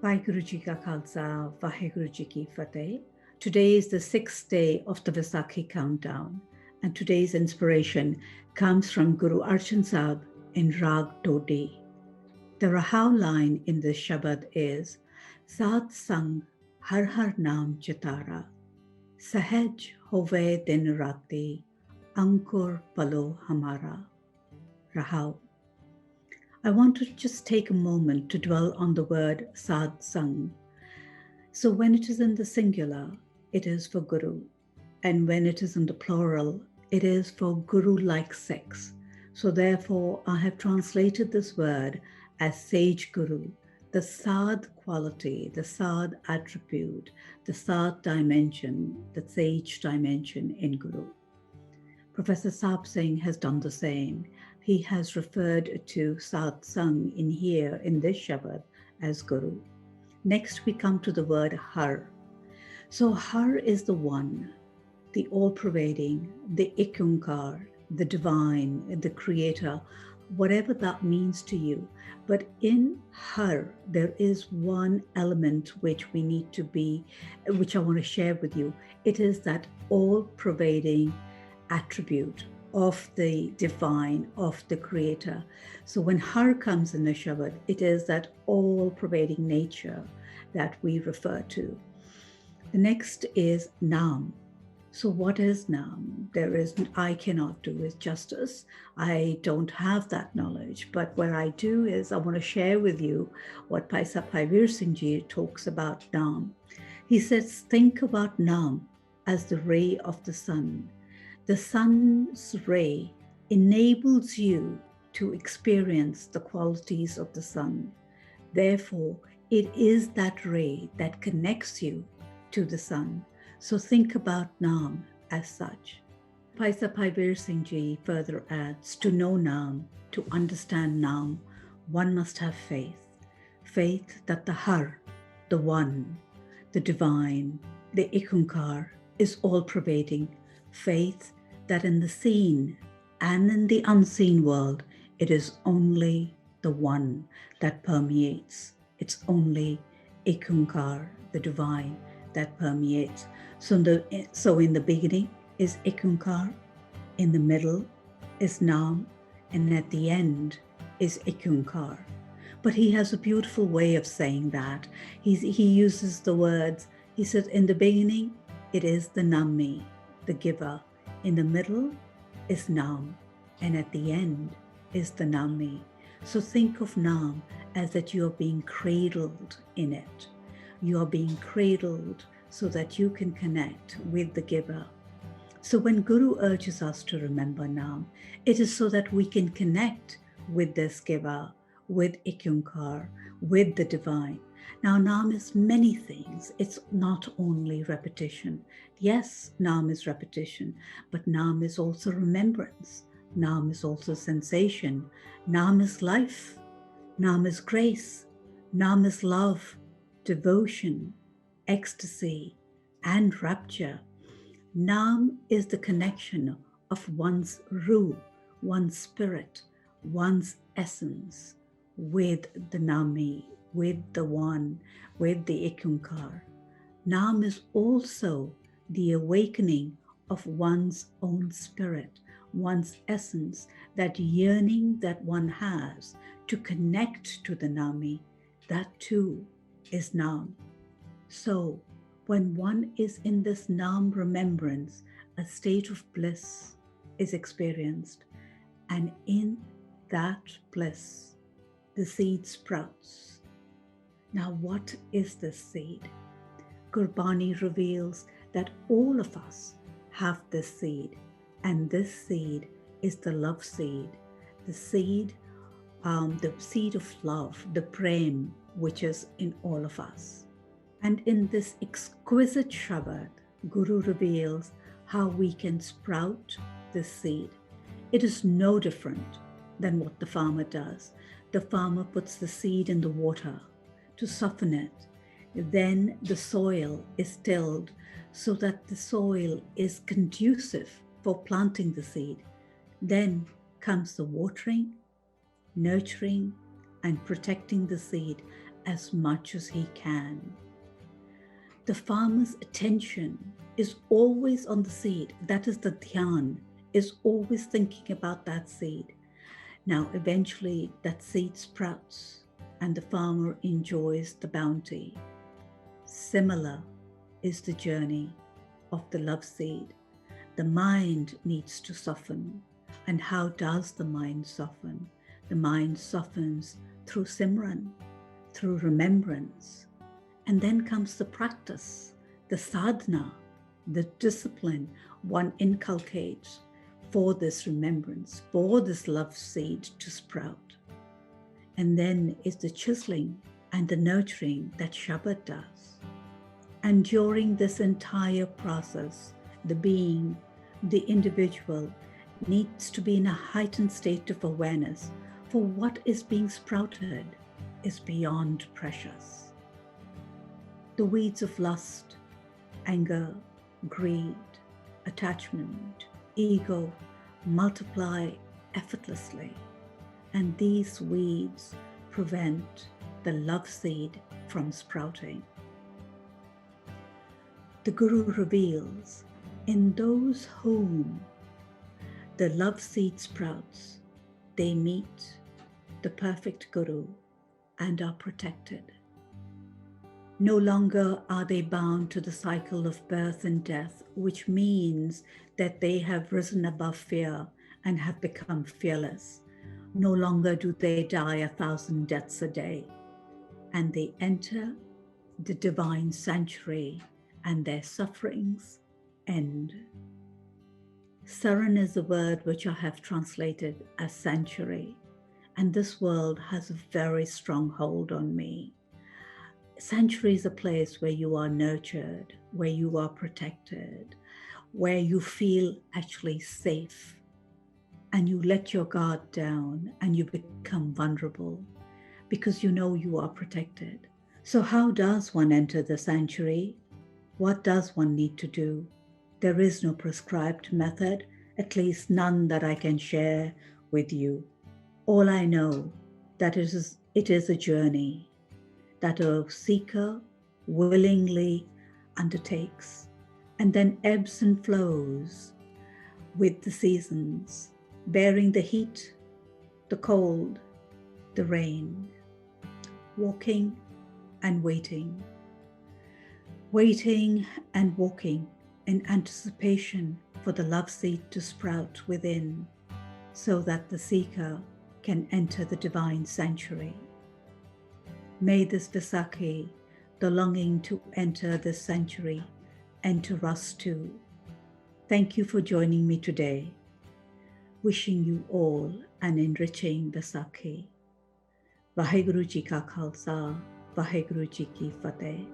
Vaheguru Ji Ka Khalsa, Vaheguru Ji Ki Fateh. Today is the 6th day of the Vaisakhi countdown, and today's inspiration comes from Guru Arjan Sahib in Rag Todi. The Rahau line in this Shabad is Saat Sang Har Har Naam Chitara, Sahaj Hove Din Rati, Ankur Palo Hamara. Rahau. I want to just take a moment to dwell on the word Sad Sang. So when it is in the singular, it is for Guru. And when it is in the plural, it is for Guru-like Sikhs. So therefore, I have translated this word as Sage Guru, the Sad quality, the Sad attribute, the Sad dimension, the Sage dimension in Guru. Professor Saab Singh has done the same. He has referred to Sat Sang in here, in this Shabad, as Guru. Next, we come to the word Har. So Har is the one, the all-pervading, the Ikunkar, the divine, the creator, whatever that means to you. But in Har, there is one element which we need to be, which I want to share with you. It is that all-pervading attribute of the divine, of the creator. So when Har comes in the Shabad, it is that all-pervading nature that we refer to. The next is Naam. So what is Naam? I cannot do it justice. I don't have that knowledge. But what I do is I want to share with you what Paisa Paivir Singh Ji talks about Naam. He says, think about Naam as the ray of the sun. The sun's ray enables you to experience the qualities of the sun. Therefore, it is that ray that connects you to the sun. So think about Naam as such. Paisa Paivir Singh Ji further adds, to know Naam, to understand Naam, one must have faith. Faith that the Har, the one, the divine, the Ikunkar is all-pervading. Faith that in the seen and in the unseen world, it is only the one that permeates. It's only Ikunkar, the divine, that permeates. So in the beginning is Ikunkar, in the middle is Naam, and at the end is Ikunkar. But he has a beautiful way of saying that. He uses the words, he says, in the beginning, it is the Nami, the giver. In the middle is Naam, and at the end is the Nami. So think of Naam as that you are being cradled in it. You are being cradled so that you can connect with the giver. So when Guru urges us to remember Naam, it is so that we can connect with this giver, with Ikunkar, with the divine. Now, Naam is many things. It's not only repetition. Yes, Naam is repetition, but Naam is also remembrance. Naam is also sensation. Naam is life. Naam is grace. Naam is love, devotion, ecstasy, and rapture. Naam is the connection of one's ruh, one's spirit, one's essence with the Nami, with the one, with the Ikunkar. Naam is also the awakening of one's own spirit, one's essence, that yearning that one has to connect to the Nami. That too is Naam. So when one is in this Naam remembrance, a state of bliss is experienced, and in that bliss, the seed sprouts. Now, what is this seed? Gurbani reveals that all of us have this seed, and this seed is the love seed, the seed of love, the prem, which is in all of us. And in this exquisite Shabad, Guru reveals how we can sprout this seed. It is no different than what the farmer does. The farmer puts the seed in the water to soften it. Then the soil is tilled so that the soil is conducive for planting the seed. Then comes the watering, nurturing, and protecting the seed as much as he can. The farmer's attention is always on the seed. That is the dhyan, is always thinking about that seed. Now, eventually that seed sprouts and the farmer enjoys the bounty. Similar is the journey of the love seed. The mind needs to soften. And how does the mind soften? The mind softens through Simran, through remembrance. And then comes the practice, the sadhana, the discipline one inculcates for this remembrance, for this love seed to sprout. And then is the chiseling and the nurturing that Shabad does. And during this entire process, the being, the individual, needs to be in a heightened state of awareness, for what is being sprouted is beyond precious. The weeds of lust, anger, greed, attachment, ego multiply effortlessly, and these weeds prevent the love seed from sprouting. The Guru reveals, in those whom the love seed sprouts, they meet the perfect Guru and are protected. No longer are they bound to the cycle of birth and death, which means that they have risen above fear and have become fearless. No longer do they die 1,000 deaths a day, and they enter the divine sanctuary and their sufferings end. Saran is a word which I have translated as sanctuary, and this world has a very strong hold on me. Sanctuary is a place where you are nurtured, where you are protected, where you feel actually safe, and you let your guard down and you become vulnerable because you know you are protected. So how does one enter the sanctuary? What does one need to do? There is no prescribed method, at least none that I can share with you. All I know that it is a journey that a seeker willingly undertakes, and then ebbs and flows with the seasons, bearing the heat, the cold, the rain, walking and waiting and walking in anticipation for the love seed to sprout within, so that the seeker can enter the divine sanctuary. May this Vaisakhi, the longing to enter this sanctuary, enter us too. Thank you for joining me today. Wishing you all an enriching Vaisakhi. Vaheguru Ji Ka Khalsa, Vaheguru Ji Ki Fateh.